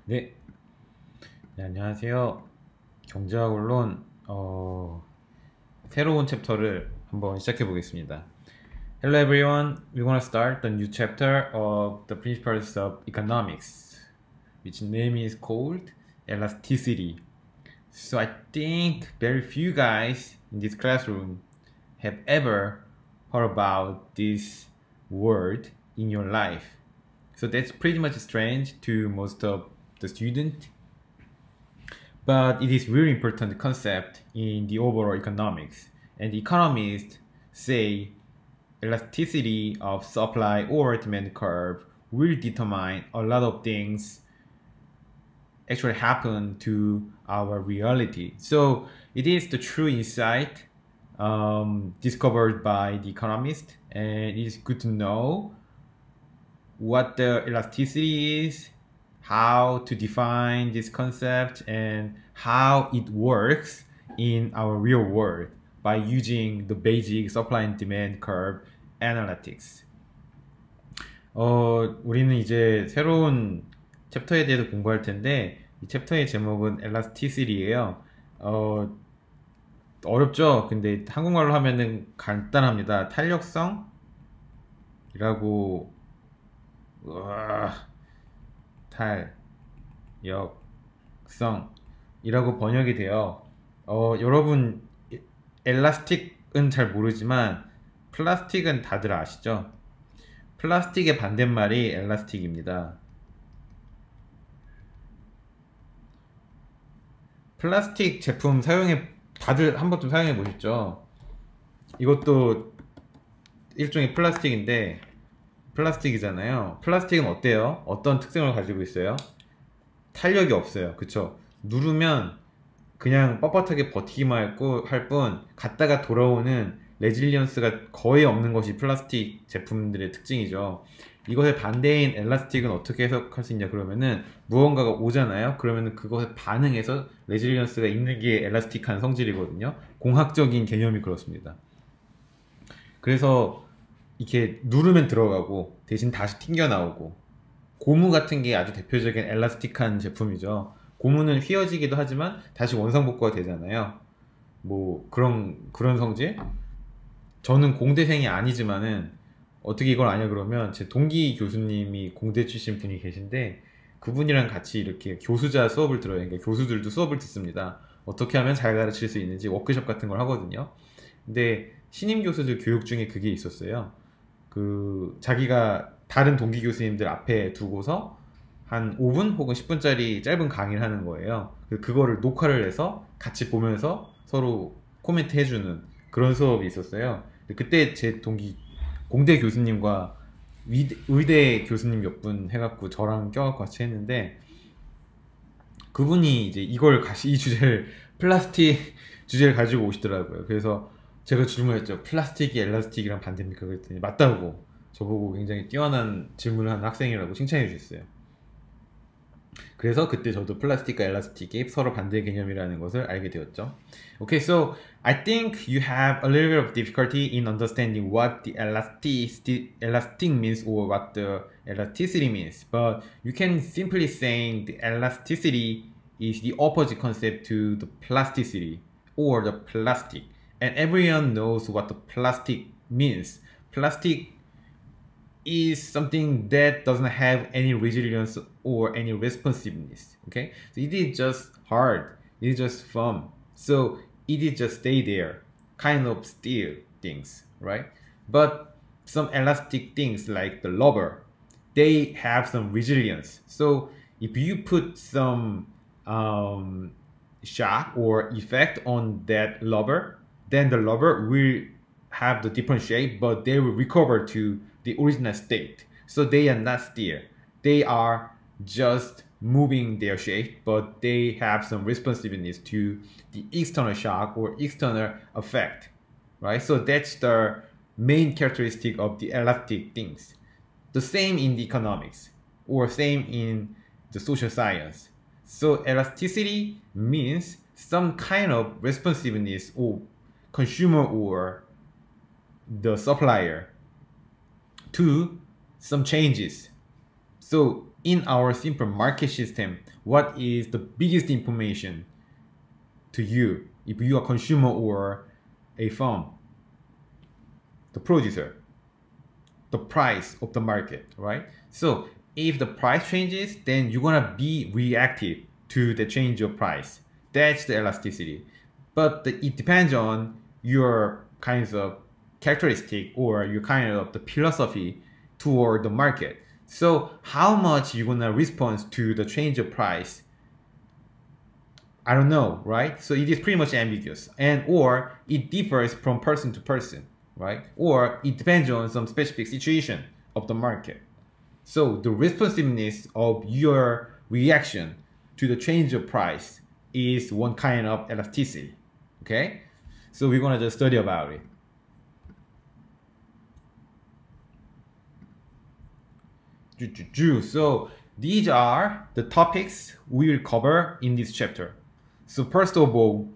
네, 네, 안녕하세요. 경제학 원론 새로운 챕터를 한번 시작해 보겠습니다. Hello everyone, we want to start the new chapter of the principles of economics, which name is called elasticity. So I think very few guys in this classroom have ever heard about this word in your life. So that's pretty much strange to most of the students, but it is really important concept in the overall economics. And economists say elasticity of supply or demand curve will determine a lot of things actually happen to our reality. So it is the true insight discovered by the economist, and it is good to know what the elasticity is, how to define this concept, and how it works in our real world by using the basic supply and demand curve analytics. 우리는 이제 새로운 챕터에 대해서 공부할 텐데 이 챕터의 제목은 엘라스티시티예요. 어렵죠? 근데 한국말로 하면은 간단합니다. 탄력성이라고 탄력성이라고 번역이 돼요. 여러분 엘라스틱은 잘 모르지만 플라스틱은 다들 아시죠? 플라스틱의 반대말이 엘라스틱입니다. 플라스틱 제품 다들 한 번쯤 사용해 보셨죠? 이것도 일종의 플라스틱인데 플라스틱이잖아요. 플라스틱은 어때요? 어떤 특성을 가지고 있어요? 탄력이 없어요. 그쵸? 누르면 그냥 뻣뻣하게 버티기만 할 뿐 갔다가 돌아오는 레질리언스가 거의 없는 것이 플라스틱 제품들의 특징이죠. 이것의 반대인 엘라스틱은 어떻게 해석할 수 있냐 그러면은 무언가가 오잖아요. 그러면은 그것에 반응해서 레질리언스가 있는 게 엘라스틱한 성질이거든요. 공학적인 개념이 그렇습니다. 그래서 이렇게 누르면 들어가고 대신 다시 튕겨 나오고, 고무 같은 게 아주 대표적인 엘라스틱한 제품이죠. 고무는 휘어지기도 하지만 다시 원상복구가 되잖아요. 뭐 그런 성질? 저는 공대생이 아니지만은 어떻게 이걸 아냐 그러면 제 동기 교수님이 공대 출신 분이 계신데 그분이랑 같이 이렇게 교수자 수업을 들어요. 그러니까 교수들도 수업을 듣습니다. 어떻게 하면 잘 가르칠 수 있는지 워크숍 같은 걸 하거든요. 근데 신임 교수들 교육 중에 그게 있었어요. 자기가 다른 동기 교수님들 앞에 두고서 한 5분 혹은 10분짜리 짧은 강의를 하는 거예요. 그거를 녹화를 해서 같이 보면서 서로 코멘트 해주는 그런 수업이 있었어요. 그때 제 동기 공대 교수님과 의대 교수님 몇 분 해갖고 저랑 껴갖고 같이 했는데, 그분이 이제 이 주제를 플라스틱 주제를 가지고 오시더라고요. 그래서 제가 질문했죠. 플라스틱이 엘라스틱이랑 반대입니까? 그랬더니 맞다고 저보고 굉장히 뛰어난 질문을 한 학생이라고 칭찬해 주셨어요. 그래서 그때 저도 플라스틱과 엘라스틱이 서로 반대 개념이라는 것을 알게 되었죠. Okay, so I think you have a little bit of difficulty in understanding what the elastic means or what the elasticity means, but you can simply say the elasticity is the opposite concept to the plasticity or the plastic, and everyone knows what the plastic means. Plastic is something that doesn't have any resilience or any responsiveness. Okay, so it is just hard, it is just firm, so it is just stay there, kind of steel things, right? But some elastic things like the rubber, they have some resilience. So if you put some shock or effect on that rubber, then the rubber will have the different shape, but they will recover to the original state. So they are not steel. They are just moving their shape, but they have some responsiveness to the external shock or external effect, right? So that's the main characteristic of the elastic things. The same in the economics or same in the social science. So elasticity means some kind of responsiveness or consumer or the supplier to some changes. So in our simple market system, what is the biggest information to you if you are a consumer or a firm? The producer, the price of the market, right? So if the price changes, then you're gonna be reactive to the change of price. That's the elasticity. But it depends on your kinds of characteristic or your kind of the philosophy toward the market. So how much you're gonna respond to the change of price, I don't know, right? So it is pretty much ambiguous, and or it differs from person to person, right? Or it depends on some specific situation of the market. So the responsiveness of your reaction to the change of price is one kind of elasticity, okay? So we're gonna just study about it. So these are the topics we will cover in this chapter. So first of all,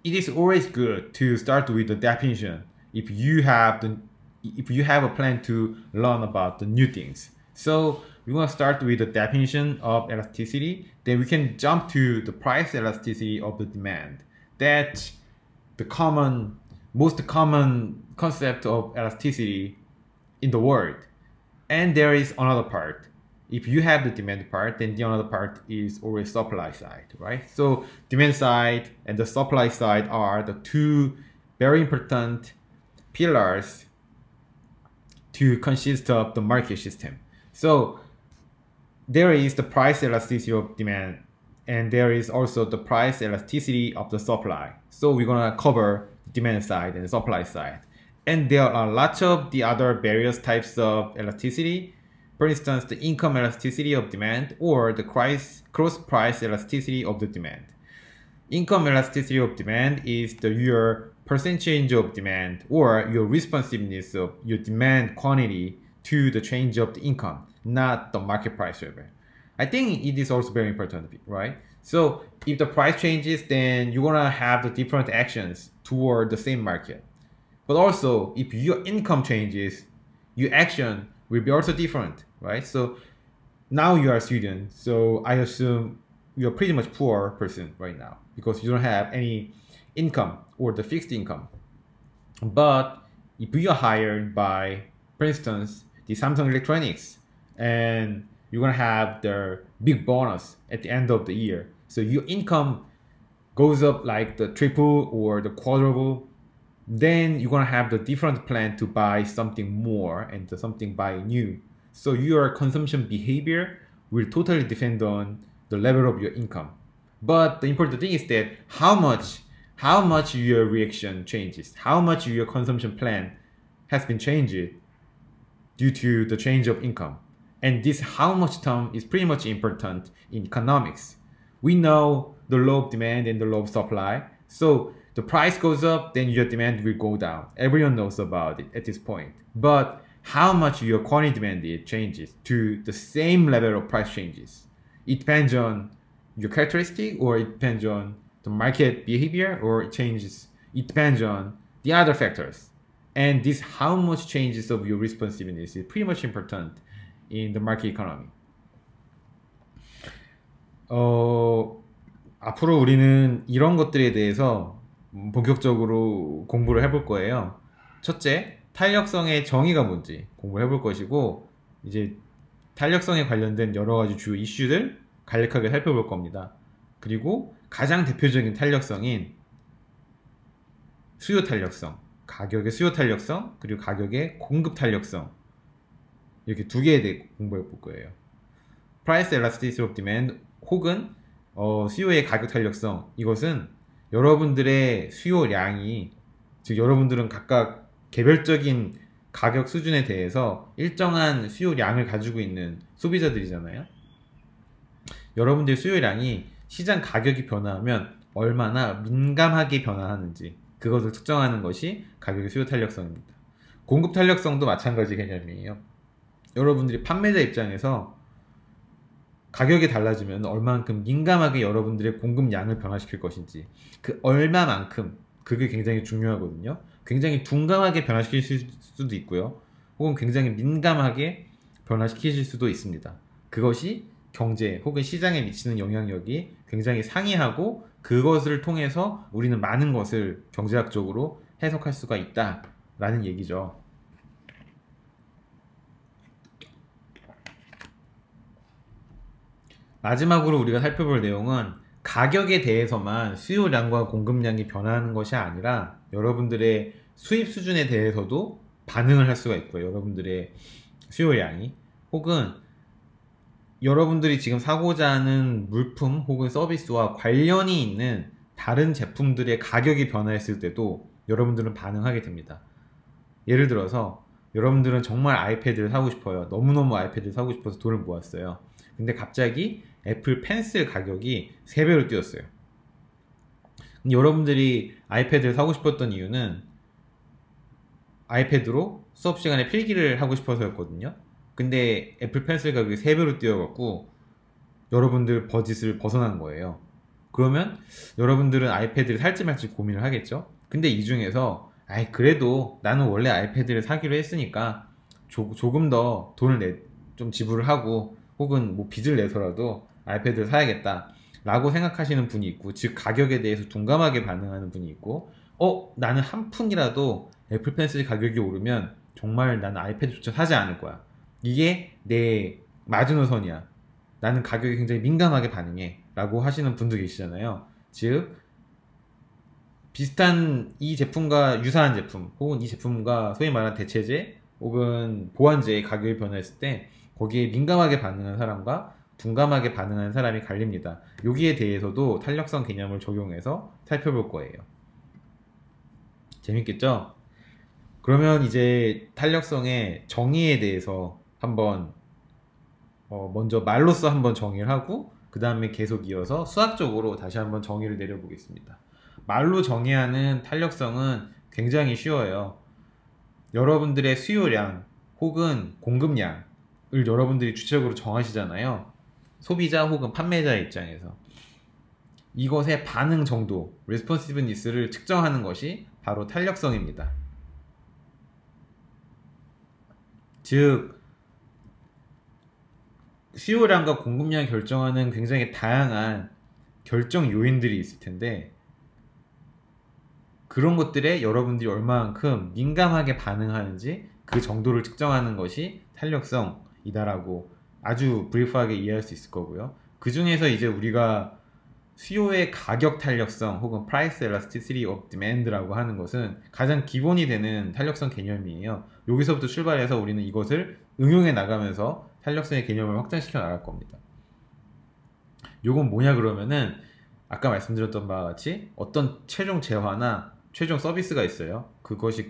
it is always good to start with the definition if you have a plan to learn about the new things. So we're going to start with the definition of elasticity, then we can jump to the price elasticity of the demand. That's the most common concept of elasticity in the world. And there is another part. If you have the demand part, then the other part is always supply side, right? So demand side and the supply side are the two very important pillars to consist of the market system. So there is the price elasticity of demand, and there is also the price elasticity of the supply. So we're gonna cover demand side and the supply side. And there are lots of the other various types of elasticity. For instance, the income elasticity of demand or the cross price elasticity of the demand. Income elasticity of demand is your percent change of demand or your responsiveness of your demand quantity to the change of the income, not the market price level. I think it is also very important, right? So if the price changes, then you're gonna have the different actions toward the same market. But also, if your income changes, your action will be also different, right? So now you are a student, so I assume you're pretty much poor person right now because you don't have any income or the fixed income. But if you are hired by, for instance, the Samsung Electronics, and you're gonna have their big bonus at the end of the year, so your income goes up like the triple or the quadruple, then you're gonna have the different plan to buy something more and something buy new. So your consumption behavior will totally depend on the level of your income. But the important thing is that how much your reaction changes, how much your consumption plan has been changed due to the change of income. And this how much term is pretty much important in economics. We know the law of demand and the law of supply. So the price goes up, then your demand will go down. Everyone knows about it at this point. But how much your quantity demand changes to the same level of price changes, it depends on your characteristic, or it depends on the market behavior, or it depends on the other factors. And this how much changes of your responsiveness is pretty much important in the market economy. 앞으로 우리는 이런 것들에 대해서 본격적으로 공부를 해볼 거예요. 첫째, 탄력성의 정의가 뭔지 공부를 해볼 것이고, 이제 탄력성에 관련된 여러 가지 주요 이슈들 간략하게 살펴볼 겁니다. 그리고 가장 대표적인 탄력성인 수요 탄력성, 가격의 수요 탄력성, 그리고 가격의 공급 탄력성, 이렇게 두 개에 대해 공부해 볼 거예요. Price elasticity of demand 혹은 수요의 가격 탄력성, 이것은 여러분들의 수요량이, 즉 여러분들은 각각 개별적인 가격 수준에 대해서 일정한 수요량을 가지고 있는 소비자들이잖아요. 여러분들의 수요량이 시장 가격이 변화하면 얼마나 민감하게 변화하는지, 그것을 측정하는 것이 가격의 수요 탄력성입니다. 공급 탄력성도 마찬가지 개념이에요. 여러분들이 판매자 입장에서 가격이 달라지면 얼만큼 민감하게 여러분들의 공급량을 변화시킬 것인지, 그 얼마만큼, 그게 굉장히 중요하거든요. 굉장히 둔감하게 변화시킬 수도 있고요, 혹은 굉장히 민감하게 변화시키실 수도 있습니다. 그것이 경제 혹은 시장에 미치는 영향력이 굉장히 상이하고 그것을 통해서 우리는 많은 것을 경제학적으로 해석할 수가 있다라는 얘기죠. 마지막으로 우리가 살펴볼 내용은 가격에 대해서만 수요량과 공급량이 변화하는 것이 아니라 여러분들의 수입 수준에 대해서도 반응을 할 수가 있고요. 여러분들의 수요량이 혹은 여러분들이 지금 사고자 하는 물품 혹은 서비스와 관련이 있는 다른 제품들의 가격이 변화했을 때도 여러분들은 반응하게 됩니다. 예를 들어서 여러분들은 정말 아이패드를 사고 싶어요. 너무너무 아이패드를 사고 싶어서 돈을 모았어요. 근데 갑자기 애플 펜슬 가격이 3배로 뛰었어요. 여러분들이 아이패드를 사고 싶었던 이유는 아이패드로 수업 시간에 필기를 하고 싶어서였거든요. 근데 애플 펜슬 가격이 3배로 뛰어갖고 여러분들 버짓을 벗어난 거예요. 그러면 여러분들은 아이패드를 살지 말지 고민을 하겠죠. 근데 이 중에서 그래도 나는 원래 아이패드를 사기로 했으니까 조금 더 돈을 좀 지불을 하고 혹은 뭐 빚을 내서라도 아이패드를 사야겠다 라고 생각하시는 분이 있고, 즉 가격에 대해서 둔감하게 반응하는 분이 있고, 나는 한 푼이라도 애플 펜슬 가격이 오르면 정말 나는 아이패드조차 사지 않을 거야. 이게 내 마지노선이야. 나는 가격에 굉장히 민감하게 반응해 라고 하시는 분도 계시잖아요. 즉 비슷한 이 제품과 유사한 제품 혹은 이 제품과 소위 말하는 대체제 혹은 보완제의 가격이 변화했을 때 거기에 민감하게 반응한 사람과 둔감하게 반응하는 사람이 갈립니다. 여기에 대해서도 탄력성 개념을 적용해서 살펴볼 거예요. 재밌겠죠? 그러면 이제 탄력성의 정의에 대해서 한번 먼저 말로써 한번 정의를 하고 그 다음에 계속 이어서 수학적으로 다시 한번 정의를 내려보겠습니다. 말로 정의하는 탄력성은 굉장히 쉬워요. 여러분들의 수요량 혹은 공급량을 여러분들이 주체적으로 정하시잖아요. 소비자 혹은 판매자의 입장에서 이것의 반응 정도, responsiveness를 측정하는 것이 바로 탄력성입니다. 즉 수요량과 공급량을 결정하는 굉장히 다양한 결정 요인들이 있을 텐데 그런 것들에 여러분들이 얼마만큼 민감하게 반응하는지 그 정도를 측정하는 것이 탄력성이다라고 아주 브리프하게 이해할 수 있을 거고요. 그 중에서 이제 우리가 수요의 가격 탄력성 혹은 price elasticity of demand라고 하는 것은 가장 기본이 되는 탄력성 개념이에요. 여기서부터 출발해서 우리는 이것을 응용해 나가면서 탄력성의 개념을 확장시켜 나갈 겁니다. 요건 뭐냐 그러면은 아까 말씀드렸던 바와 같이 어떤 최종 재화나 최종 서비스가 있어요. 그것이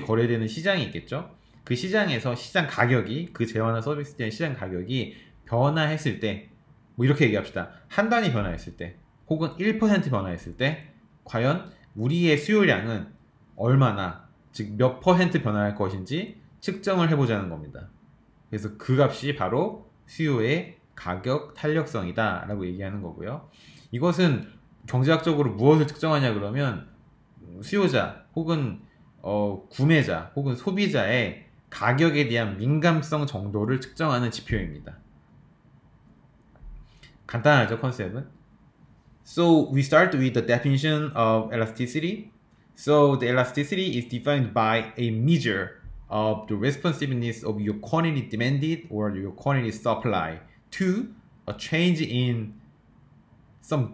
거래되는 시장이 있겠죠. 그 시장에서 시장 가격이 그 재화나 서비스에 대한 시장 가격이 변화했을 때, 뭐 이렇게 얘기합시다. 한 단위 변화했을 때 혹은 1% 변화했을 때 과연 우리의 수요량은 얼마나, 즉 몇 퍼센트 변화할 것인지 측정을 해보자는 겁니다. 그래서 그 값이 바로 수요의 가격 탄력성이다 라고 얘기하는 거고요. 이것은 경제학적으로 무엇을 측정하냐 그러면 수요자 혹은 구매자 혹은 소비자의 가격에 대한 민감성 정도를 측정하는 지표입니다. 간단하죠, 컨셉은? So we start with the definition of elasticity. So the elasticity is defined by a measure of the responsiveness of your quantity demanded or your quantity supply to a change in some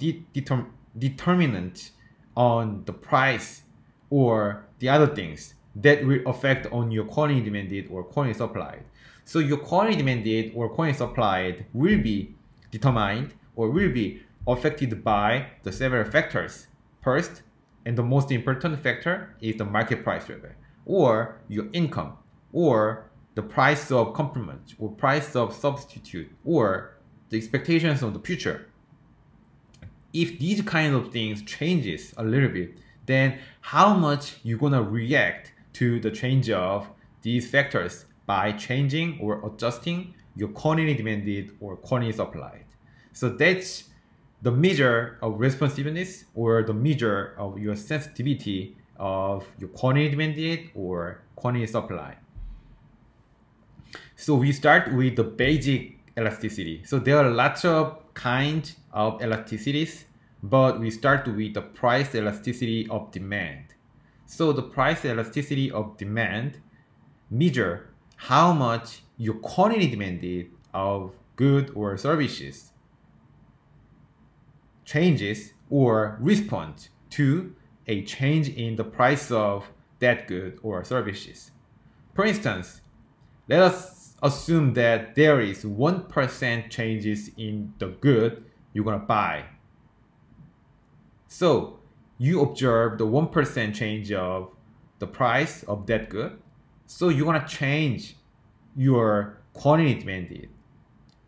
determinant on the price or the other things that will affect on your quantity demanded or quantity supplied. So your quantity demanded or quantity supplied will be determined or will be affected by the several factors. First, and the most important factor is the market price level, or your income, or the price of complement, or price of substitute, or the expectations of the future. If these kind of things changes a little bit, then how much you're gonna react to the change of these factors by changing or adjusting your quantity demanded or quantity supplied. So that's the measure of responsiveness or the measure of your sensitivity of your quantity demanded or quantity supply. So we start with the basic elasticity. So there are lots of kinds of elasticities, but we start with the price elasticity of demand. So the price elasticity of demand measure how much your quantity demanded of goods or services changes or responds to a change in the price of that good or services. For instance, let us assume that there is 1% changes in the good you're gonna buy. So you observe the 1% change of the price of that good. So you're gonna change your quantity demanded.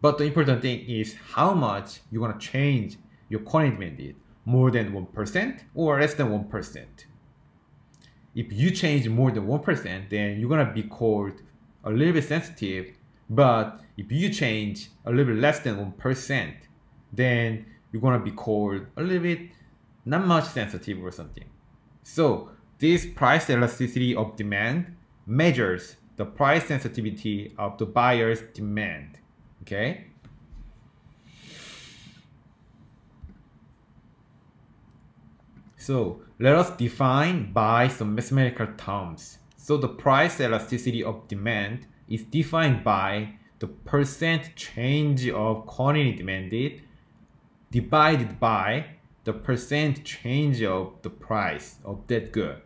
But the important thing is how much you're gonna change your quantity demanded. More than 1% or less than 1%. If you change more than 1%, then you're gonna be called a little bit sensitive. But if you change a little bit less than 1%, then you're gonna be called a little bit not much sensitive or something. So this price elasticity of demand measures the price sensitivity of the buyer's demand. Okay? So let us define by some mathematical terms. So the price elasticity of demand is defined by the percent change of quantity demanded divided by the percent change of the price of that good.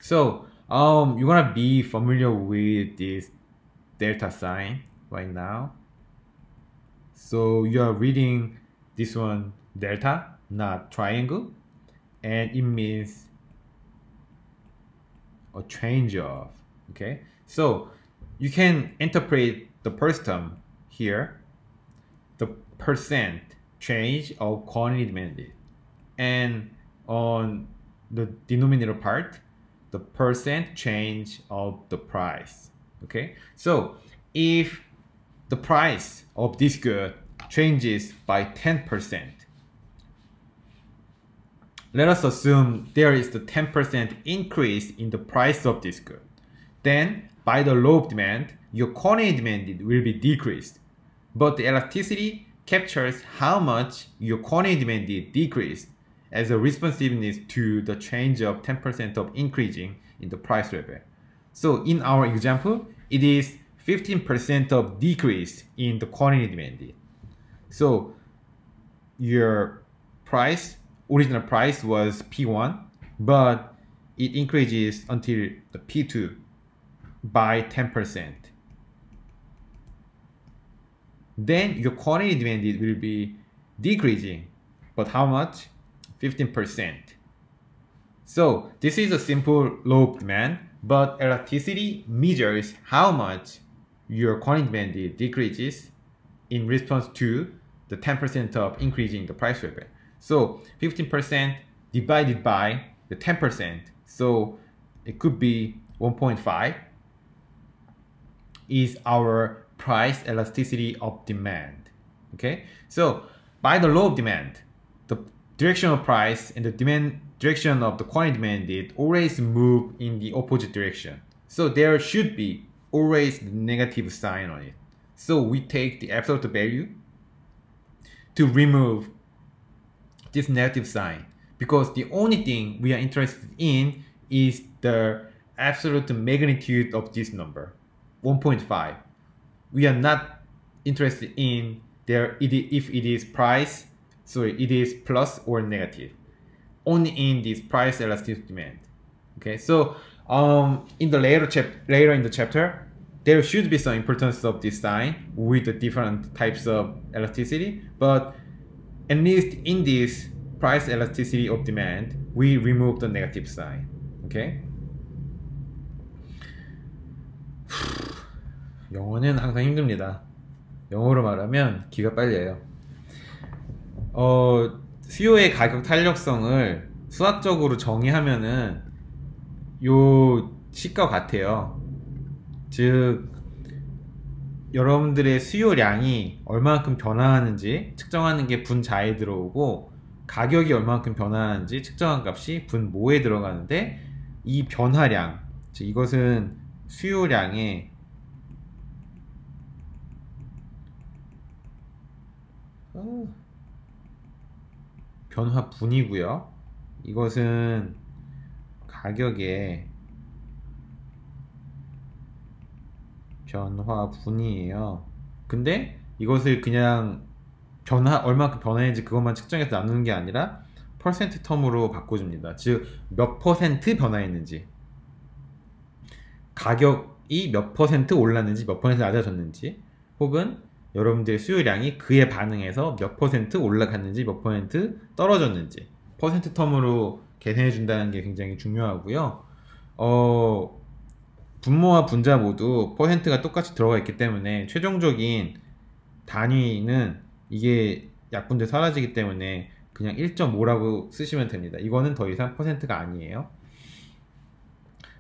So you're gonna be familiar with this delta sign right now. So you are reading this one delta, not triangle, and it means a change of. Okay, so you can interpret the first term here, the percent change of quantity demanded, and on the denominator part, the percent change of the price. Okay, so if the price of this good changes by 10%, let us assume there is the 10% increase in the price of this good. Then, by the law of demand, your quantity demanded will be decreased. But the elasticity captures how much your quantity demanded decreased as a responsiveness to the change of 10% of increasing in the price level. So in our example, it is 15% of decrease in the quantity demanded. So your price, original price was P1, but it increases until the P2 by 10%. Then your quantity demanded will be decreasing, but how much? 15%. So this is a simple law of demand, but elasticity measures how much your quantity demanded decreases in response to the 10% of increasing the price level. So 15% divided by the 10%, so it could be 1.5 is our price elasticity of demand. Okay, so by the law of demand, the direction of price and the demand direction of the quantity demanded always move in the opposite direction. So there should be always the negative sign on it. So we take the absolute value to remove this negative sign, because the only thing we are interested in is the absolute magnitude of this number, 1.5. We are not interested in if it is price, sorry, it is plus or negative. Only in this price elasticity demand. Okay, so in the later in the chapter, there should be some importance of this sign with the different types of elasticity, but at least in this price elasticity of demand, we remove the negative sign. Okay. 영어는 항상 힘듭니다. 영어로 말하면 기가 빨려요. 수요의 가격 탄력성을 수학적으로 정의하면은 요 식과 같아요. 즉 여러분들의 수요량이 얼마만큼 변화하는지 측정하는 게 분자에 들어오고, 가격이 얼마만큼 변화하는지 측정한 값이 분모에 들어가는데, 이 변화량, 즉 이것은 수요량의 변화분이고요. 이것은 가격의 변화분이에요. 근데 이것을 그냥 얼마큼 변화했는지 그것만 측정해서 나누는 게 아니라 퍼센트 텀으로 바꿔줍니다. 즉 몇 퍼센트 변화했는지, 가격이 몇 퍼센트 올랐는지 몇 퍼센트 낮아졌는지, 혹은 여러분들의 수요량이 그에 반응해서 몇 퍼센트 올라갔는지 몇 퍼센트 떨어졌는지 퍼센트 텀으로 계산해 준다는 게 굉장히 중요하고요. 분모와 분자 모두 퍼센트가 똑같이 들어가 있기 때문에 최종적인 단위는 이게 약분돼 사라지기 때문에 그냥 1.5라고 쓰시면 됩니다. 이거는 더 이상 퍼센트가 아니에요.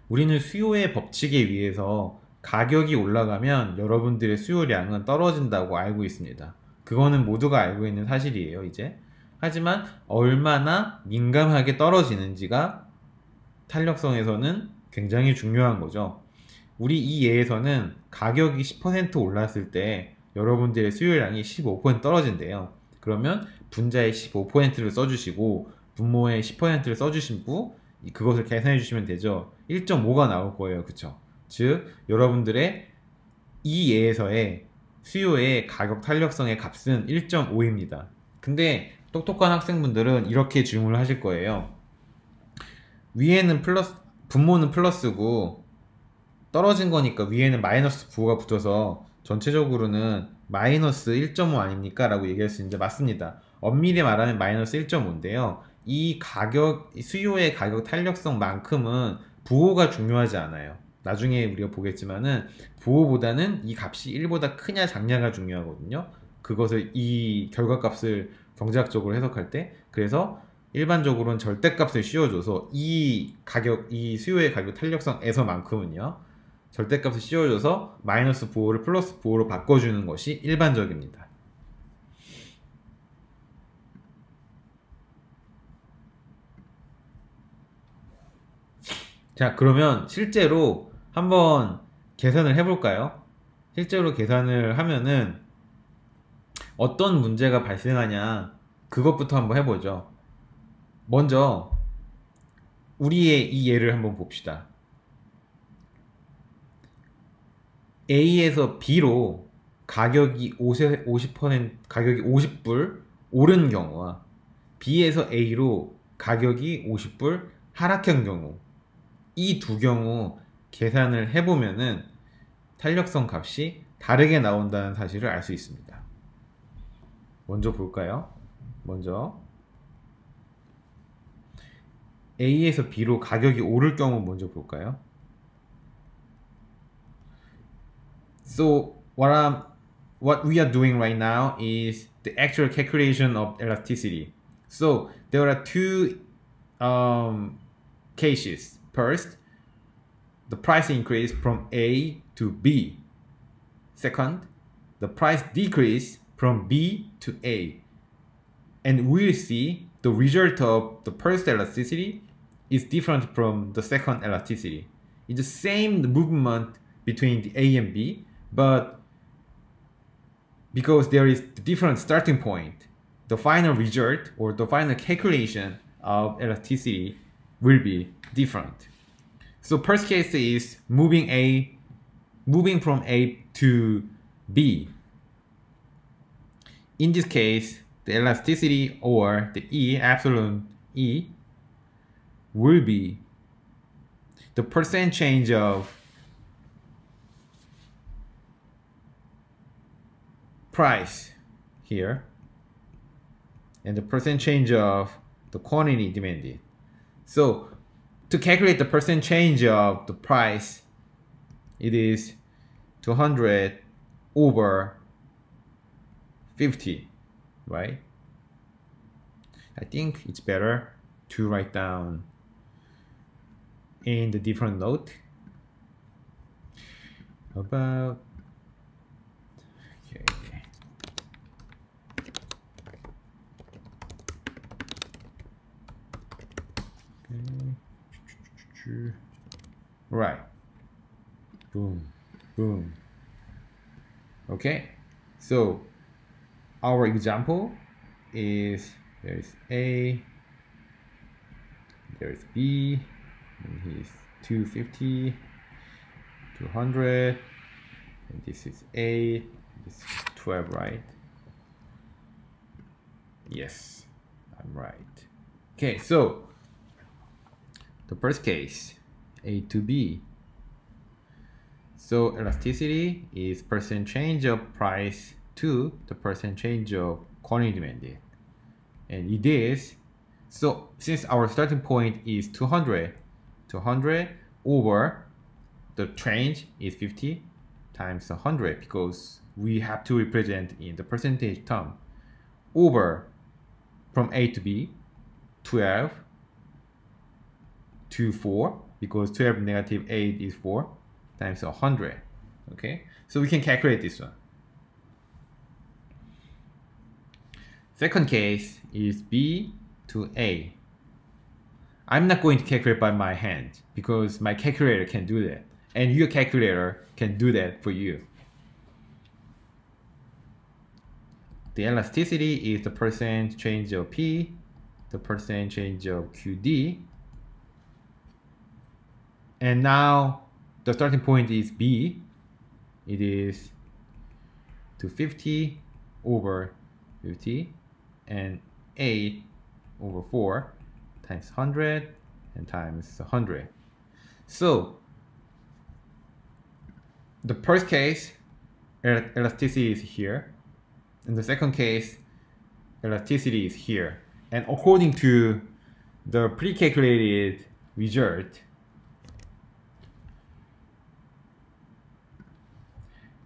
우리는 수요의 법칙에 의해서 가격이 올라가면 여러분들의 수요량은 떨어진다고 알고 있습니다. 그거는 모두가 알고 있는 사실이에요, 이제. 하지만 얼마나 민감하게 떨어지는지가 탄력성에서는 굉장히 중요한 거죠. 우리 이 예에서는 가격이 10% 올랐을 때 여러분들의 수요량이 15% 떨어진대요. 그러면 분자의 15%를 써주시고 분모의 10%를 써주시고 그것을 계산해 주시면 되죠. 1.5가 나올 거예요. 그쵸? 즉 여러분들의 이 예에서의 수요의 가격 탄력성의 값은 1.5입니다. 근데 똑똑한 학생분들은 이렇게 질문을 하실 거예요. 위에는 플러스, 분모는 플러스고 떨어진 거니까 위에는 마이너스 부호가 붙어서 전체적으로는 마이너스 1.5 아닙니까? 라고 얘기할 수 있는데 맞습니다. 엄밀히 말하면 마이너스 1.5인데요. 이 가격, 수요의 가격 탄력성만큼은 부호가 중요하지 않아요. 나중에 우리가 보겠지만은 부호보다는 이 값이 1보다 크냐 작냐가 중요하거든요. 그것을 이 결과값을 경제학적으로 해석할 때 그래서 일반적으로는 절대값을 씌워줘서 이 수요의 가격 탄력성에서만큼은요. 절대값을 씌워줘서 마이너스 부호를 플러스 부호로 바꿔주는 것이 일반적입니다. 자, 그러면 실제로 한번 계산을 해볼까요? 실제로 계산을 하면은 어떤 문제가 발생하냐 그것부터 한번 해보죠. 먼저 우리의 이 예를 한번 봅시다. A에서 B로 가격이 50불 오른 경우와 B에서 A로 가격이 50불 하락한 경우, 이 두 경우 계산을 해보면은 탄력성 값이 다르게 나온다는 사실을 알 수 있습니다. 먼저 볼까요? 먼저 A에서 B로 가격이 오를 경우 먼저 볼까요? So what we are doing right now is the actual calculation of elasticity. So there are two cases. First, the price increase from A to B. Second, the price decrease from B to A. And we'll see the result of the first elasticity is different from the second elasticity. It's the same movement between the A and B, but because there is a different starting point, the final result or the final calculation of elasticity will be different. So first case is moving from A to B. In this case, the elasticity or the E, epsilon E, will be the percent change of price here and the percent change of the quantity demanded. So to calculate the percent change of the price, it is 200 over 50, right? I think it's better to write down in the different note about right, boom, boom. Okay, so our example is there is A, there is B, and he's 250, 200, and this is 8, this is 12, right? Yes, I'm right. Okay, so the first case, A to B. So elasticity is percent change of price to the percent change of quantity demanded. And it is, so since our starting point is 200 over the change is 50 times 100 because we have to represent in the percentage term over from A to B 12 to 4 because 12 negative 8 is 4 times 100. Okay, so we can calculate this one. Second case is B to A. I'm not going to calculate by my hand because my calculator can do that and your calculator can do that for you. The elasticity is the percent change of P, the percent change of QD, and now the starting point is B. It is 250 over 50 and 8 over 4 times 100 and times 100. So the first case, elasticity is here. In the second case, elasticity is here. And according to the pre-calculated result,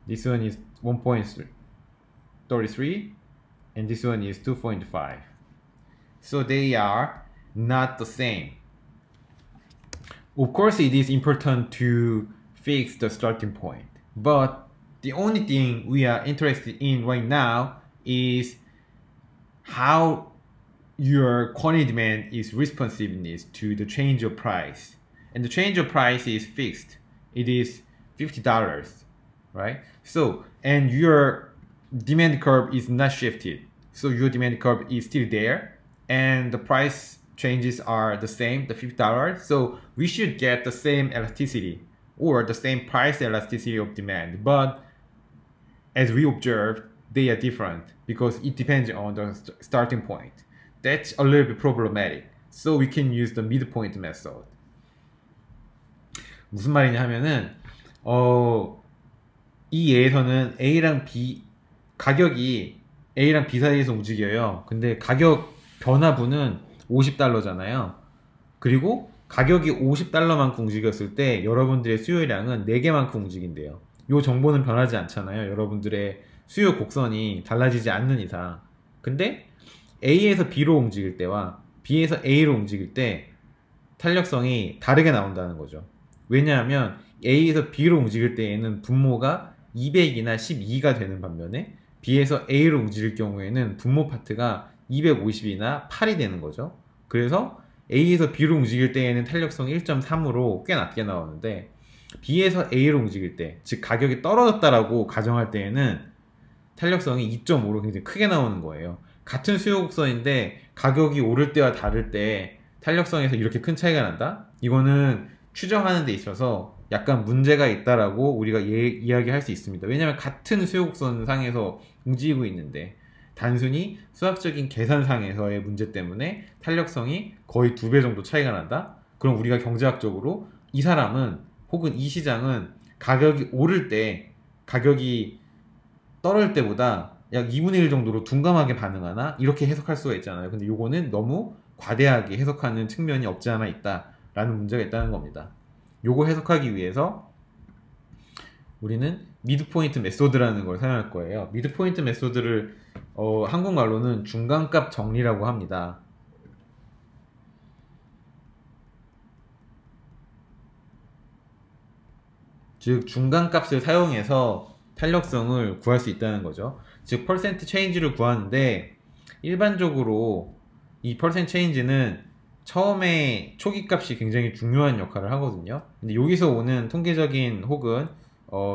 this one is 1.33 and this one is 2.5. So they are not the same. Of course, it is important to fix the starting point, but the only thing we are interested in right now is how your quantity demand is responsiveness to the change of price. And the change of price is fixed. It is $50, right? So, and your demand curve is not shifted. So your demand curve is still there and the price changes are the same, the $50. So we should get the same elasticity or the same price elasticity of demand. But as we observed, they are different because it depends on the starting point. That's a little bit problematic. So we can use the midpoint method. 무슨 말이냐 하면은 이 예에서는 A랑 B 가격이 A랑 B 사이에서 움직여요. 근데 가격 변화분은 $50잖아요. 그리고 가격이 $50만큼 움직였을 때 여러분들의 수요량은 4개만큼 움직인대요. 이 정보는 변하지 않잖아요. 여러분들의 수요 곡선이 달라지지 않는 이상. 근데 A에서 B로 움직일 때와 B에서 A로 움직일 때 탄력성이 다르게 나온다는 거죠. 왜냐하면 A에서 B로 움직일 때에는 분모가 200이나 12가 되는 반면에 B에서 A로 움직일 경우에는 분모 파트가 250이나 8이 되는 거죠. 그래서 A에서 B로 움직일 때에는 탄력성이 1.3으로 꽤 낮게 나오는데 B에서 A로 움직일 때, 즉 가격이 떨어졌다라고 가정할 때에는 탄력성이 2.5로 굉장히 크게 나오는 거예요. 같은 수요 곡선인데 가격이 오를 때와 다를 때 탄력성에서 이렇게 큰 차이가 난다? 이거는 추정하는 데 있어서 약간 문제가 있다라고 우리가 이야기할 수 있습니다. 왜냐하면 같은 수요 곡선 상에서 움직이고 있는데 단순히 수학적인 계산상에서의 문제 때문에 탄력성이 거의 2배 정도 차이가 난다? 그럼 우리가 경제학적으로 이 사람은 혹은 이 시장은 가격이 오를 때 가격이 떨어질 때보다 약 2분의 1 정도로 둔감하게 반응하나? 이렇게 해석할 수가 있잖아요. 근데 요거는 너무 과대하게 해석하는 측면이 없지 않아 있다 라는 문제가 있다는 겁니다. 요거 해석하기 위해서 우리는 미드포인트 메소드라는 걸 사용할 거예요. 미드포인트 메소드를 한국말로는 중간값 정리라고 합니다. 즉 중간값을 사용해서 탄력성을 구할 수 있다는 거죠. 즉 퍼센트 체인지를 구하는데 일반적으로 이 퍼센트 체인지는 처음에 초기 값이 굉장히 중요한 역할을 하거든요. 근데 여기서 오는 통계적인 혹은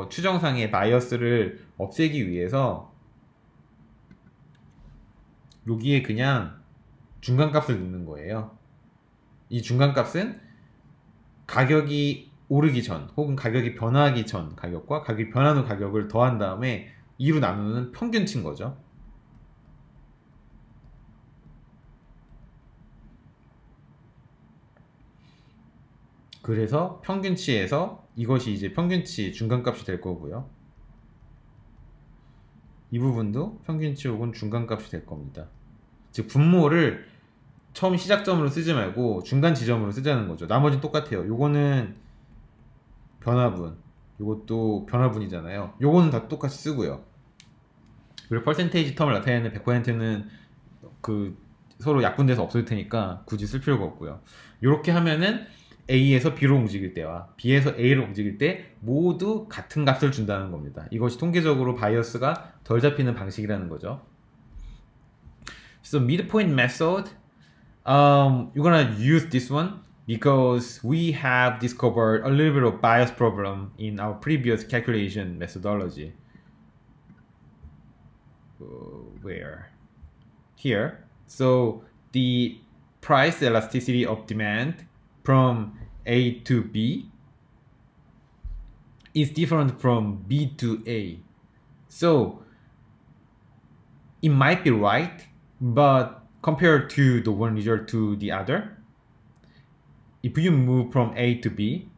추정상의 바이어스를 없애기 위해서 여기에 그냥 중간값을 넣는 거예요. 이 중간값은 가격이 오르기 전 혹은 가격이 변화하기 전 가격과 가격이 변한 후 가격을 더한 다음에 2로 나누는 평균치인 거죠. 그래서 평균치에서 이것이 이제 평균치 중간값이 될 거고요. 이 부분도 평균치 혹은 중간값이 될 겁니다. 즉 분모를 처음 시작점으로 쓰지 말고 중간 지점으로 쓰자는 거죠. 나머지는 똑같아요. 요거는 변화분, 요것도 변화분이잖아요. 요거는 다 똑같이 쓰고요. 그리고 퍼센테이지 텀을 나타내는 100%는 그 서로 약분돼서 없을 테니까 굳이 쓸 필요가 없고요. 이렇게 하면은 A에서 B로 움직일 때와 B에서 A로 움직일 때 모두 같은 값을 준다는 겁니다. 이것이 통계적으로 바이어스가 덜 잡히는 방식이라는 거죠. So midpoint method, you're gonna use this one because we have discovered a little bit of bias problem in our previous calculation methodology. Where? Here. So the price elasticity of demand from A to B is different from B to A. So it might be right, but compared to the one result to the other, if you move from A to B,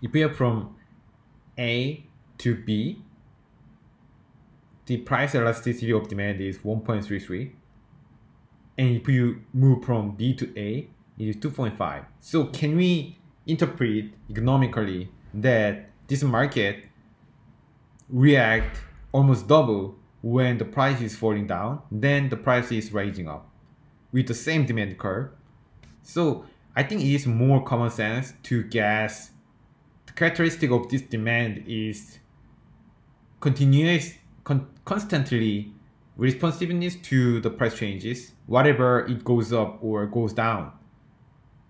if we are from A to B, the price elasticity of demand is 1.33, and if you move from B to A, it is 2.5. So can we interpret economically that this market react almost double when the price is falling down, then the price is rising up with the same demand curve? So I think it is more common sense to guess the characteristic of this demand is constantly responsiveness to the price changes, whatever it goes up or goes down,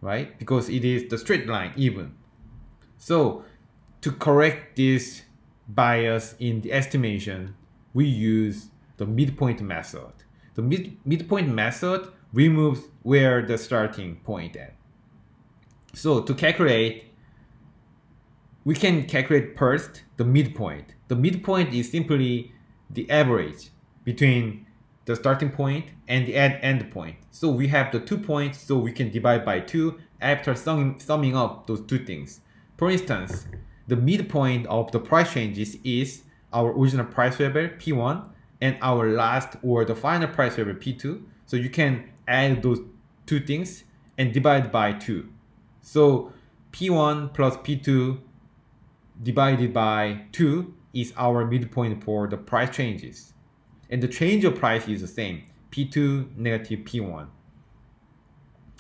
right? Because it is the straight line even. So to correct this bias in the estimation, we use the midpoint method. The midpoint method removes where the starting point at. So to calculate, we can calculate first the midpoint. The midpoint is simply the average between the starting point and the end point. So we have the 2 points, so we can divide by 2 after summing up those two things. For instance, the midpoint of the price changes is our original price level P1 and our last or the final price level P2. So you can add those two things and divide by 2. So P1 plus P2 divided by 2 is our midpoint for the price changes. And the change of price is the same, P2 negative P1.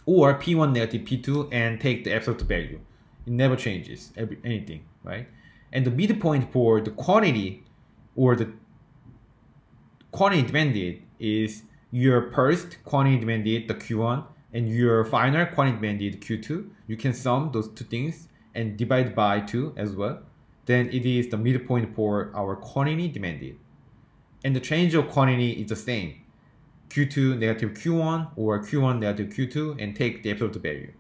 Or P1 negative P2 and take the absolute value. It never changes anything, right? And the midpoint for the quantity or the quantity demanded is your first quantity demanded, the Q1, and your final quantity demanded, Q2. You can sum those two things and divide by 2 as well. Then it is the midpoint for our quantity demanded. And the change of quantity is the same, Q2 negative Q1 or Q1 negative Q2, and take the absolute value.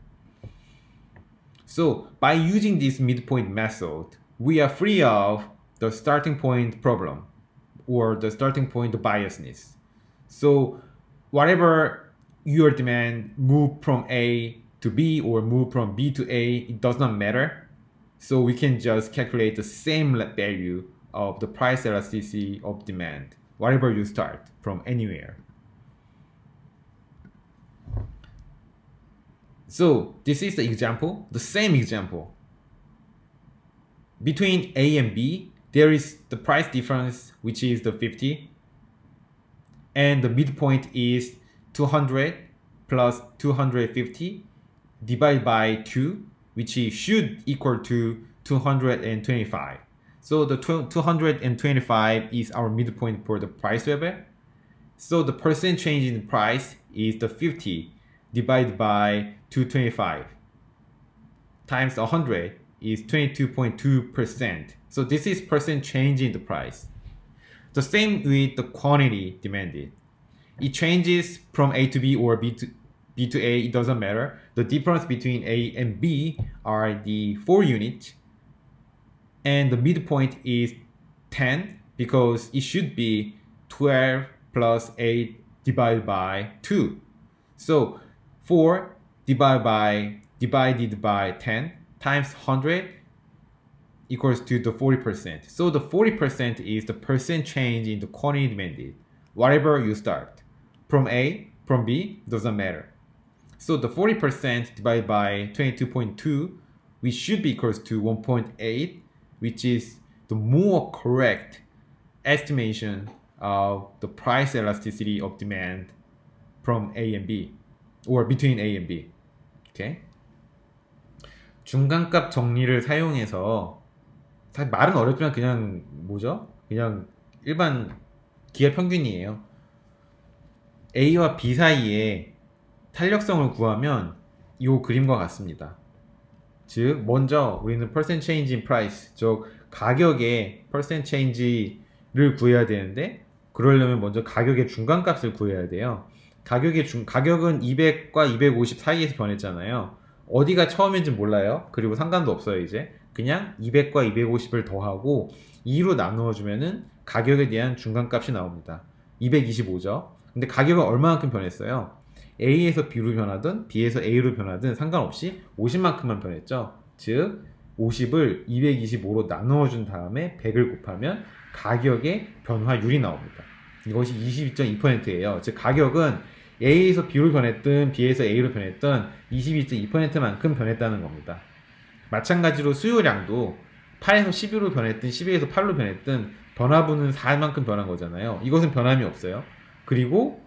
So by using this midpoint method, we are free of the starting point problem or the starting point biasness. So whatever your demand move from A to B or move from B to A, it does not matter. So we can just calculate the same value of the price elasticity of demand, whatever you start from anywhere. So this is the example, the same example. Between A and B, there is the price difference, which is the 50. And the midpoint is 200 plus 250 divided by 2, which should equal to 225. So the 225 is our midpoint for the price level. So the percent change in price is the 50 divided by 225 times 100 is 22.2%. So this is percent change in the price. The same with the quantity demanded. It changes from A to B or B to A, it doesn't matter. The difference between A and B are the 4 units, and the midpoint is 10 because it should be 12 plus 8 divided by 2. So 4 divided by 10 times 100 equals to the 40%. So the 40% is the percent change in the quantity demanded. Whatever you start, from A, from B, doesn't matter. So the 40% divided by 22.2, which should be equals to 1.8, which is the more correct estimation of the price elasticity of demand from A and B, or between A and B. Okay? 중간값 정리를 사용해서, 사실 말은 어렵지만 그냥 뭐죠? 그냥 일반 기하 평균이에요. A와 B 사이에 탄력성을 구하면 이 그림과 같습니다. 즉 먼저 우리는 percent change in price, 즉 가격의 percent change를 구해야 되는데, 그러려면 먼저 가격의 중간값을 구해야 돼요. 가격은 200과 250 사이에서 변했잖아요. 어디가 처음인지 몰라요. 그리고 상관도 없어요. 이제 그냥 200과 250을 더하고 2로 나누어 주면은 가격에 대한 중간값이 나옵니다. 225죠. 근데 가격은 얼마만큼 변했어요? A에서 B로 변하든 B에서 A로 변하든 상관없이 50만큼만 변했죠. 즉 50을 225로 나누어 준 다음에 100을 곱하면 가격의 변화율이 나옵니다. 이것이 22.2%예요. 즉 가격은 A에서 B로 변했든 B에서 A로 변했든 22.2%만큼 변했다는 겁니다. 마찬가지로 수요량도 8에서 12로 변했든 12에서 8로 변했든 변화분은 4만큼 변한 거잖아요. 이것은 변함이 없어요. 그리고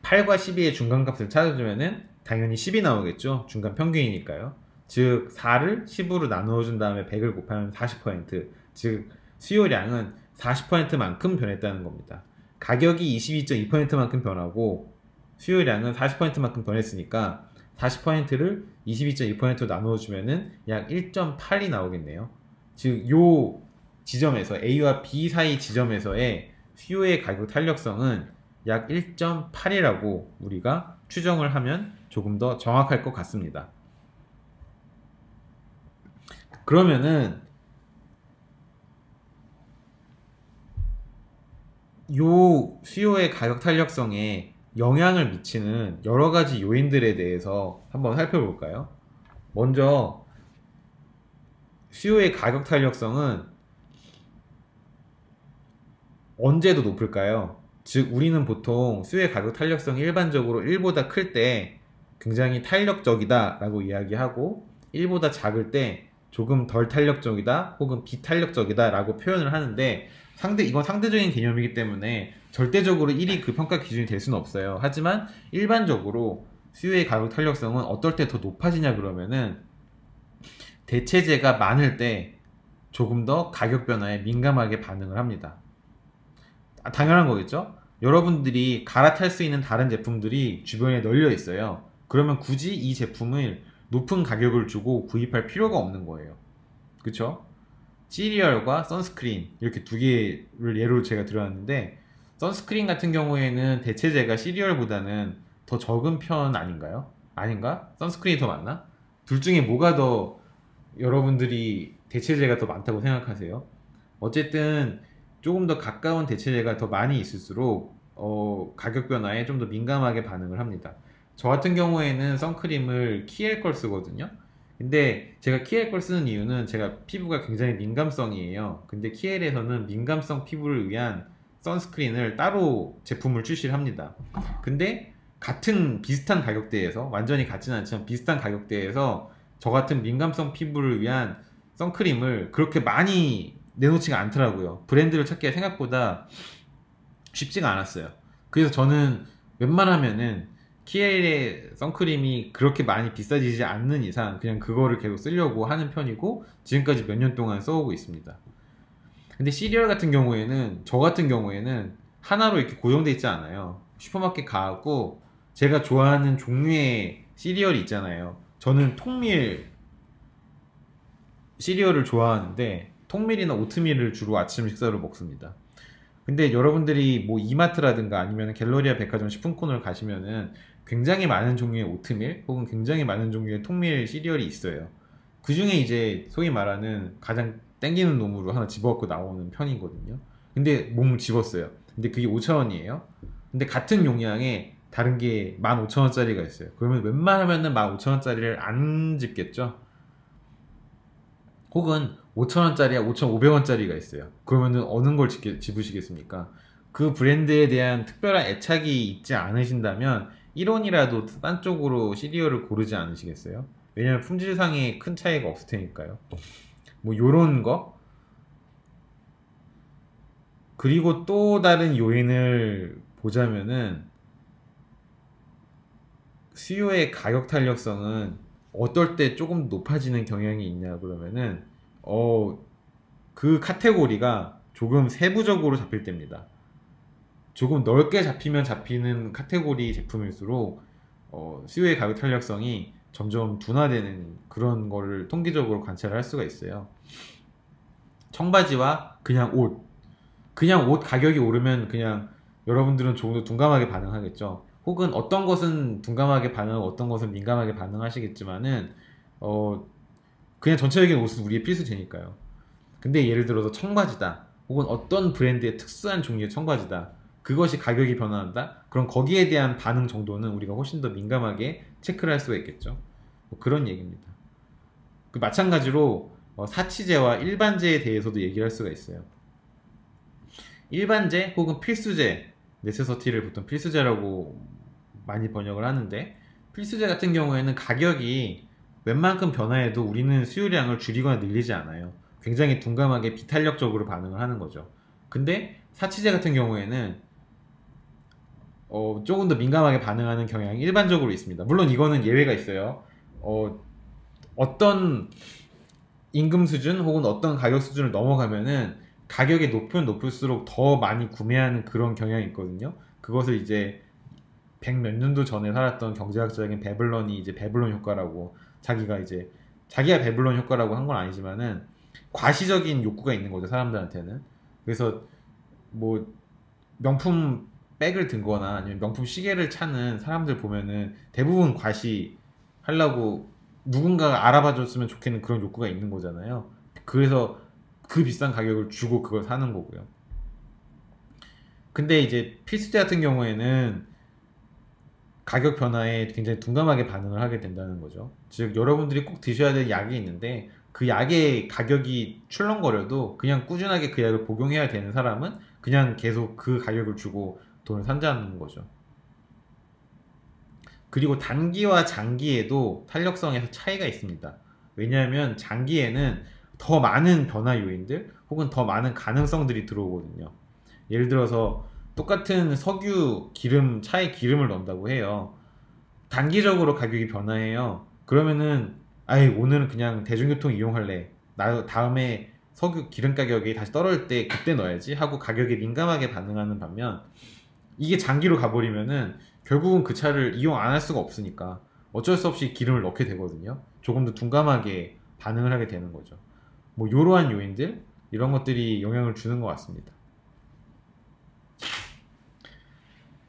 8과 12의 중간값을 찾아주면은 당연히 10이 나오겠죠. 중간 평균이니까요. 즉 4를 10으로 나누어 준 다음에 100을 곱하면 40%, 즉 수요량은 40%만큼 변했다는 겁니다. 가격이 22.2%만큼 변하고 수요량은 40%만큼 변했으니까 40%를 22.2%로 나누어 주면은 약 1.8이 나오겠네요. 즉 요 지점에서 A와 B 사이 지점에서의 수요의 가격 탄력성은 약 1.8이라고 우리가 추정을 하면 조금 더 정확할 것 같습니다. 그러면은 요 수요의 가격 탄력성에 영향을 미치는 여러 가지 요인들에 대해서 한번 살펴볼까요? 먼저 수요의 가격 탄력성은 언제도 높을까요? 즉 우리는 보통 수요의 가격 탄력성이 일반적으로 1보다 클 때 굉장히 탄력적이다 라고 이야기하고 1보다 작을 때 조금 덜 탄력적이다 혹은 비탄력적이다 라고 표현을 하는데, 이건 상대적인 개념이기 때문에 절대적으로 1이 그 평가 기준이 될 수는 없어요. 하지만 일반적으로 수요의 가격 탄력성은 어떨 때 더 높아지냐 그러면은 대체재가 많을 때 조금 더 가격 변화에 민감하게 반응을 합니다. 당연한 거겠죠? 여러분들이 갈아탈 수 있는 다른 제품들이 주변에 널려 있어요. 그러면 굳이 이 제품을 높은 가격을 주고 구입할 필요가 없는 거예요. 그쵸? 시리얼과 선스크린 이렇게 두 개를 예로 제가 들어왔는데, 선스크린 같은 경우에는 대체재가 시리얼보다는 더 적은 편 아닌가요? 아닌가? 선스크린이 더 많나? 둘 중에 뭐가 더 여러분들이 대체재가 더 많다고 생각하세요? 어쨌든 조금 더 가까운 대체재가 더 많이 있을수록 가격 변화에 좀 더 민감하게 반응을 합니다. 저 같은 경우에는 선크림을 키엘 걸 쓰거든요. 근데 제가 키엘 걸 쓰는 이유는 제가 피부가 굉장히 민감성이에요. 근데 키엘에서는 민감성 피부를 위한 선스크린을 따로 제품을 출시를 합니다. 근데 비슷한 가격대에서, 완전히 같지는 않지만 비슷한 가격대에서 저 같은 민감성 피부를 위한 선크림을 그렇게 많이 내놓지가 않더라고요. 브랜드를 찾기가 생각보다 쉽지가 않았어요. 그래서 저는 웬만하면은 키엘의 선크림이 그렇게 많이 비싸지지 않는 이상 그냥 그거를 계속 쓰려고 하는 편이고, 지금까지 몇 년 동안 써오고 있습니다. 근데 시리얼 같은 경우에는, 저 같은 경우에는 하나로 이렇게 고정되어 있지 않아요. 슈퍼마켓 가고 제가 좋아하는 종류의 시리얼이 있잖아요. 저는 통밀 시리얼을 좋아하는데 통밀이나 오트밀을 주로 아침 식사로 먹습니다. 근데 여러분들이 뭐 이마트라든가 아니면 갤러리아 백화점 식품코너를 가시면은 굉장히 많은 종류의 오트밀 혹은 굉장히 많은 종류의 통밀 시리얼이 있어요. 그 중에 이제 소위 말하는 가장 땡기는 놈으로 하나 집어갖고 나오는 편이거든요. 근데 몸을 집었어요. 근데 그게 5,000원이에요. 근데 같은 용량에 다른 게 15,000원짜리가 있어요. 그러면 웬만하면은 15,000원짜리를 안 집겠죠? 혹은 5,000원짜리야 5,500원짜리가 있어요. 그러면은 어느 걸 집으시겠습니까? 그 브랜드에 대한 특별한 애착이 있지 않으신다면 1원이라도 딴 쪽으로 시리얼을 고르지 않으시겠어요? 왜냐면 품질상에 큰 차이가 없을 테니까요. 뭐 요런 거. 그리고 또 다른 요인을 보자면은 수요의 가격 탄력성은 어떨 때 조금 높아지는 경향이 있냐 그러면은 그 카테고리가 조금 세부적으로 잡힐 때입니다. 조금 넓게 잡히면 잡히는 카테고리 제품일수록 수요의 가격 탄력성이 점점 둔화되는 그런 거를 통계적으로 관찰할 수가 있어요. 청바지와 그냥 옷 가격이 오르면 그냥 여러분들은 조금 더 둔감하게 반응하겠죠. 혹은 어떤 것은 둔감하게 반응하고 어떤 것은 민감하게 반응하시겠지만은 그냥 전체적인 옷은 우리의 필수제니까요. 근데 예를 들어서 청바지다 혹은 어떤 브랜드의 특수한 종류의 청바지다 그것이 가격이 변화한다 그럼 거기에 대한 반응 정도는 우리가 훨씬 더 민감하게 체크를 할 수가 있겠죠. 뭐 그런 얘기입니다. 그 마찬가지로 사치제와 일반제에 대해서도 얘기를 할 수가 있어요. 일반제 혹은 필수제, 네세서티를 보통 필수제라고 많이 번역을 하는데 필수제 같은 경우에는 가격이 웬만큼 변화해도 우리는 수요량을 줄이거나 늘리지 않아요. 굉장히 둔감하게 비탄력적으로 반응을 하는 거죠. 근데 사치제 같은 경우에는 조금 더 민감하게 반응하는 경향이 일반적으로 있습니다. 물론 이거는 예외가 있어요. 어떤 임금 수준 혹은 어떤 가격 수준을 넘어가면은 가격이 높으면 높을수록 더 많이 구매하는 그런 경향이 있거든요. 그것을 이제 100 몇 년도 전에 살았던 경제학자인 베블런이 이제 베블론 효과라고 자기가 베블론 효과라고 한 건 아니지만은 과시적인 욕구가 있는 거죠, 사람들한테는. 그래서 뭐 명품 백을 든거나 아니면 명품 시계를 차는 사람들 보면은 대부분 과시 하려고 누군가가 알아봐 줬으면 좋겠는 그런 욕구가 있는 거잖아요. 그래서 그 비싼 가격을 주고 그걸 사는 거고요. 근데 이제 필수제 같은 경우에는 가격 변화에 굉장히 둔감하게 반응을 하게 된다는 거죠. 즉 여러분들이 꼭 드셔야 될 약이 있는데 그 약의 가격이 출렁거려도 그냥 꾸준하게 그 약을 복용해야 되는 사람은 그냥 계속 그 가격을 주고 돈을 산다는 거죠. 그리고 단기와 장기에도 탄력성에서 차이가 있습니다. 왜냐하면 장기에는 더 많은 변화 요인들 혹은 더 많은 가능성들이 들어오거든요. 예를 들어서 똑같은 석유 기름 차에 기름을 넣는다고 해요. 단기적으로 가격이 변화해요. 그러면은 아이 오늘은 그냥 대중교통 이용할래. 나 다음에 석유 기름 가격이 다시 떨어질 때 그때 넣어야지 하고 가격에 민감하게 반응하는 반면 이게 장기로 가버리면은 결국은 그 차를 이용 안 할 수가 없으니까 어쩔 수 없이 기름을 넣게 되거든요. 조금 더 둔감하게 반응을 하게 되는 거죠. 뭐 이러한 요인들 이런 것들이 영향을 주는 것 같습니다.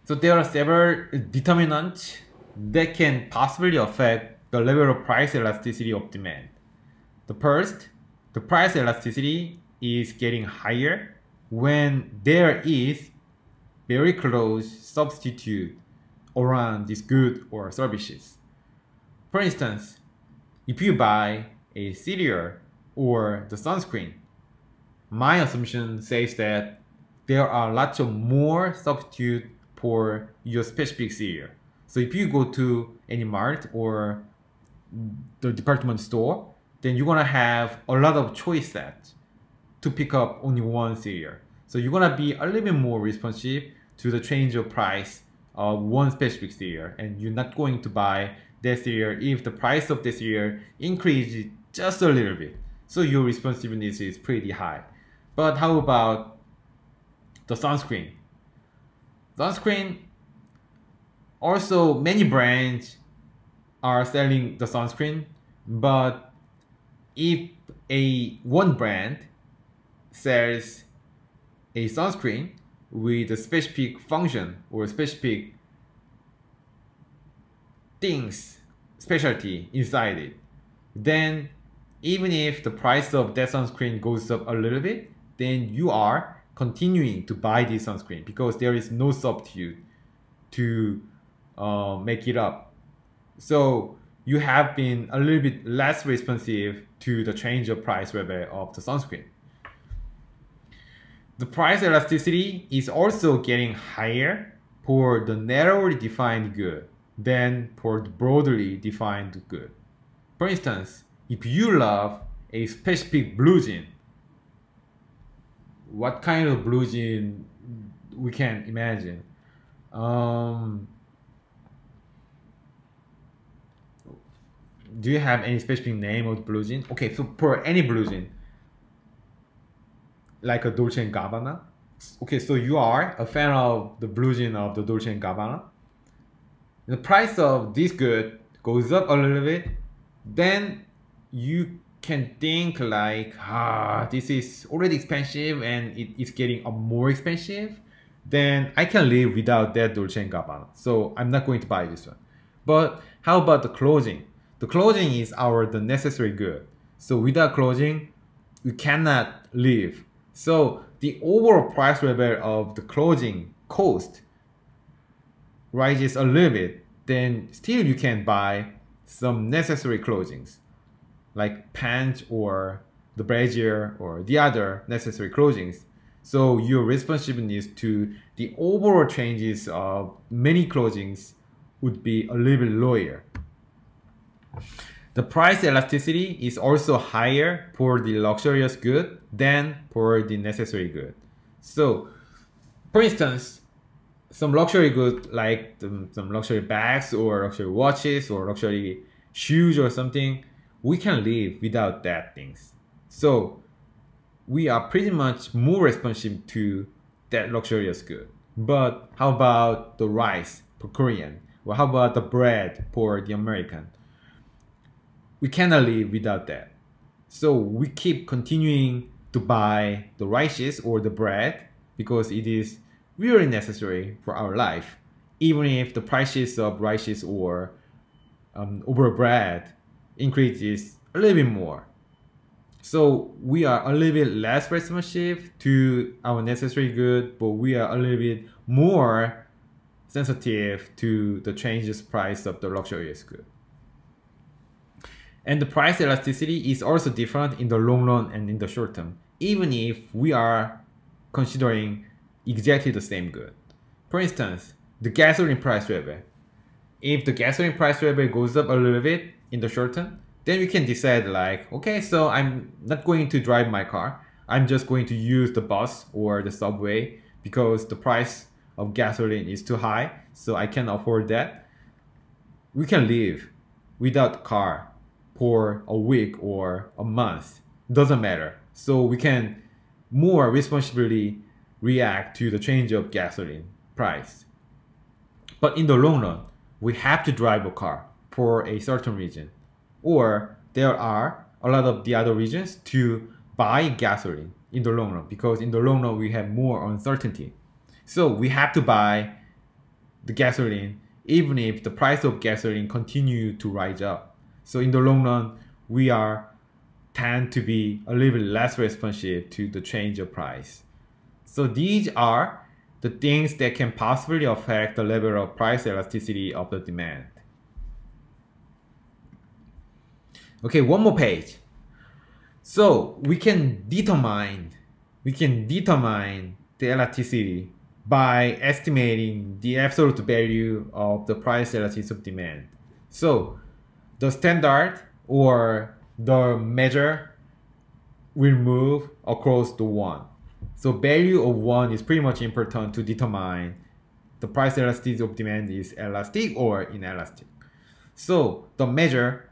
So there are several determinants that can possibly affect the level of price elasticity of demand. The first, the price elasticity is getting higher when there is very close substitute around this good or services. For instance, if you buy a cereal or the sunscreen, my assumption says that there are lots of more substitute for your specific cereal. So if you go to any mart or the department store, then you're gonna have a lot of choice sets to pick up only one cereal. So you're gonna be a little bit more responsive to the change of price of one specific cereal, and you're not going to buy that cereal if the price of the cereal increases just a little bit. So your responsiveness is pretty high. But how about the sunscreen? Sunscreen, also many brands are selling the sunscreen, but if one brand sells a sunscreen with a specific function or specific things, specialty inside it, then even if the price of that sunscreen goes up a little bit, then you are continuing to buy this sunscreen because there is no substitute to make it up. So you have been a little bit less responsive to the change of price level of the sunscreen. The price elasticity is also getting higher for the narrowly defined good than for the broadly defined good. For instance, if you love a specific blue jean, what kind of blue jean we can imagine? Do you have any specific name of the blue jean? Okay, so for any blue jean, like a Dolce & Gabbana. Okay, so you are a fan of the blue jean of the Dolce & Gabbana. The price of this good goes up a little bit, then you can think like, this is already expensive and it is getting more expensive, then I can live without that Dolce & Gabbana. So I'm not going to buy this one. But how about the clothing? The clothing is the necessary good. So without clothing, you cannot live. So the overall price level of the clothing cost rises a little bit, then still you can buy some necessary clothing like pants or the brassiere or the other necessary clothing. So your responsiveness to the overall changes of many clothing would be a little bit lower. The price elasticity is also higher for the luxurious good than for the necessary good. So, for instance, some luxury goods like some luxury bags or luxury watches or luxury shoes or something, we can live without that things. So, we are pretty much more responsive to that luxurious good. But how about the rice for Korean? Or how about the bread for the American? We cannot live without that. So we keep continuing to buy the rices or the bread because it is really necessary for our life, even if the prices of rices or over bread increases a little bit more. So we are a little bit less responsive to our necessary good, but we are a little bit more sensitive to the changes price of the luxurious good. And the price elasticity is also different in the long run and in the short term, even if we are considering exactly the same good. For instance, the gasoline price level. If the gasoline price level goes up a little bit in the short term, then we can decide like, okay, so I'm not going to drive my car. I'm just going to use the bus or the subway because the price of gasoline is too high, so I can't afford that. We can live without car for a week or a month, doesn't matter. So we can more responsibly react to the change of gasoline price. But in the long run, we have to drive a car for a certain reason. Or there are a lot of the other reasons to buy gasoline in the long run, because in the long run we have more uncertainty. So we have to buy the gasoline even if the price of gasoline continue to rise up. So in the long run, we tend to be a little bit less responsive to the change of price. So these are the things that can possibly affect the level of price elasticity of the demand. Okay, one more page. So we can determine the elasticity by estimating the absolute value of the price elasticity of demand. So the standard or the measure will move across the 1. So value of 1 is pretty much important to determine the price elasticity of demand is elastic or inelastic. So the measure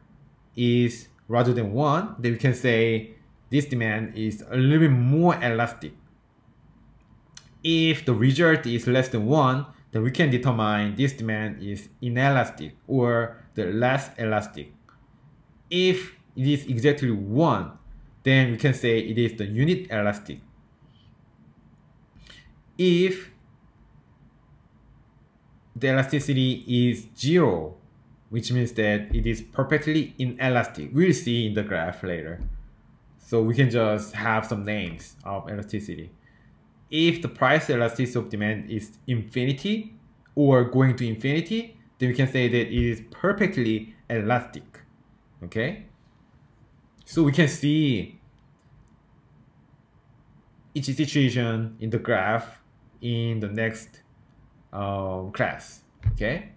is rather than 1, then we can say this demand is a little bit more elastic. If the result is less than 1, then we can determine this demand is inelastic or the less elastic. If it is exactly 1, then we can say it is the unit elastic. If the elasticity is 0, which means that it is perfectly inelastic. We'll see in the graph later. So we can just have some names of elasticity. If the price elasticity of demand is infinity or going to infinity, then we can say that it is perfectly elastic. Okay? So we can see each situation in the graph in the next class. Okay?